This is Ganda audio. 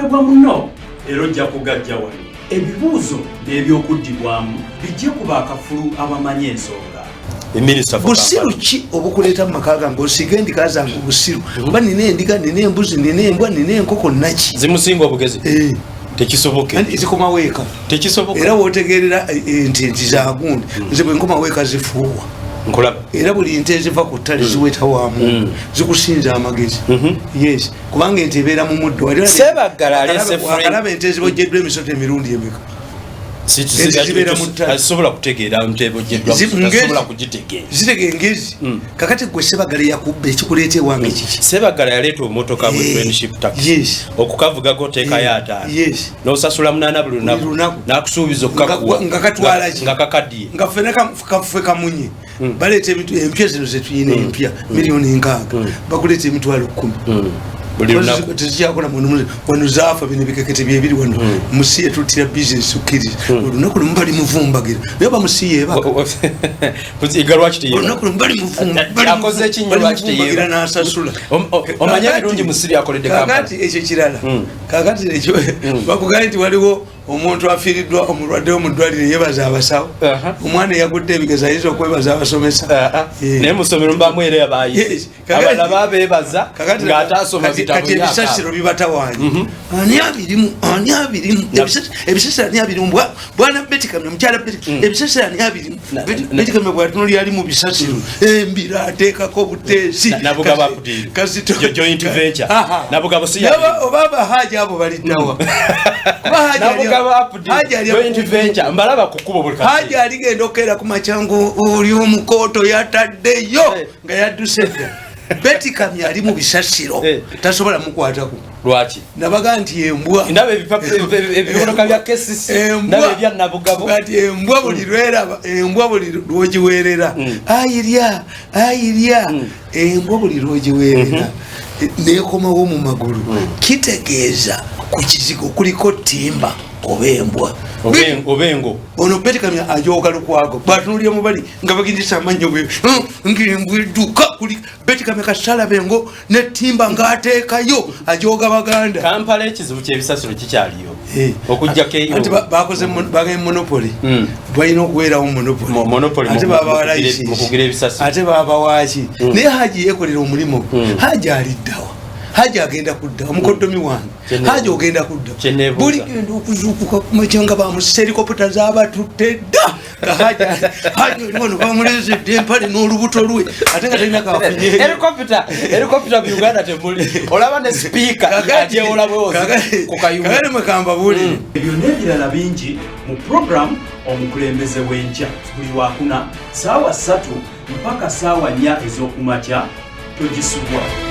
bwa muno era ojja kugajja wano ebibuuzo n'ebyokuddibwamu bijje kuba akafulu abamanyi ensonga. Busiru ki obukuleeta mu maka gange osiga endika zange obusiru oba nina endiga nina embuzi nina embwa nina enkoko naki zimusinga obugezi tekisoboke zikomawo eka tekisoboka era wootegeerera ente zagundi nze bwe nkomawo eka zifuuwa era buli nte eziva ku ttale ziweta waamu zikusinza amagezi yes kubanga ente ebeera mu muddo akalaba ente ezibojjeddwa emisoto emirundi emeka asobola kutegeera ntebojjeddwa asobola kugitegeera zitege ngezi kakati gwe Sebagala yakubba ekikuleeta ewange kiki Sebagala yaleeta obumotoka bwe friendship tax okukavugako teekayo ataano n'osasula 8 buli lunaku n'akusuubiza okukakuwa nga kakaddiye nga ffe kamunye baleeta empya zino zetuyina empya miliyoni 6 bakuleeta emitwalo 10 tezijjakona wano zaafa bino bikekete byebiri wano musiye tutira business ukkiriza olunaku lumu bali muvumbagira naye bamusiye olunaku lumu bali muvumbagira n'asasula omanya birungi musiri akoledde kakati ekyo kirala kakati ekyo bakugambye nti waliwo omuntu afiiriddwa omulwadde w'omuddwaliro yeebaza abasawo omwana eyagudde ebigezo ayinza okwebaza abasomesa naye musomero mubamwere yabayi abala babeebaza ng'ate asoma kati ebisasiro bibatawaanyi ani abirimu ebisasiro ani abirimu bwana Betikamya mukyala Betikamya ebisasiro ani abirimu Betikamya bw'atunuli ali mu bisasiro embira ateekako buteesi joint venture nabugabo oba abahaji abo baliddawa haji aligenda okera ku macyangu oli omukooto yataddeyo nga yadduse dda Betikamya ali mu bisasiro tasobola mukwatako lwaki nabaga nti embwa ndaba ebiboneka bya kesisi ndaba ebya nabugabo kati embwa buli lweraba embwa buli lwogiweerera ayirya embwa buli lwogiweerera neekomawo mu magulu kitegeeza ku kizigo kuliko timba obembwa obengo ono Betikamya ajoga lukwago batunulye mubali nga bagindisa amanyo bwe ngirimbwiduka kuli Betikamya kasala bengo ne timba ngaateekayo ajoga baganda Kampala ekizibu ky'ebisasiro kikyaliyo okujja keyo ati bakoze bagaye monopoly balina okuweerawo monopoly ate babawalaisi mukugira ebisasiro ate babawaki naye haji yeekolera omulimu haji aliddawa haji agenda kudda omukoddomi wange haji ogenda kudda buli genda okuzuukuka kumacyanga bamusa helikopita zabatutte dda haji ono bamulezedde empale n'olubuto lwe ate nga talina kafunye helikopita mu Uganda temuli olaba ne sipiika ajewola bwose kukayumba mwekamba bulire ebyo n'ebirala bingi mu program omukulembeze w'enkya buli wakuna saawa 3 mpaka saawa 4 ez'okumakya togisubwa.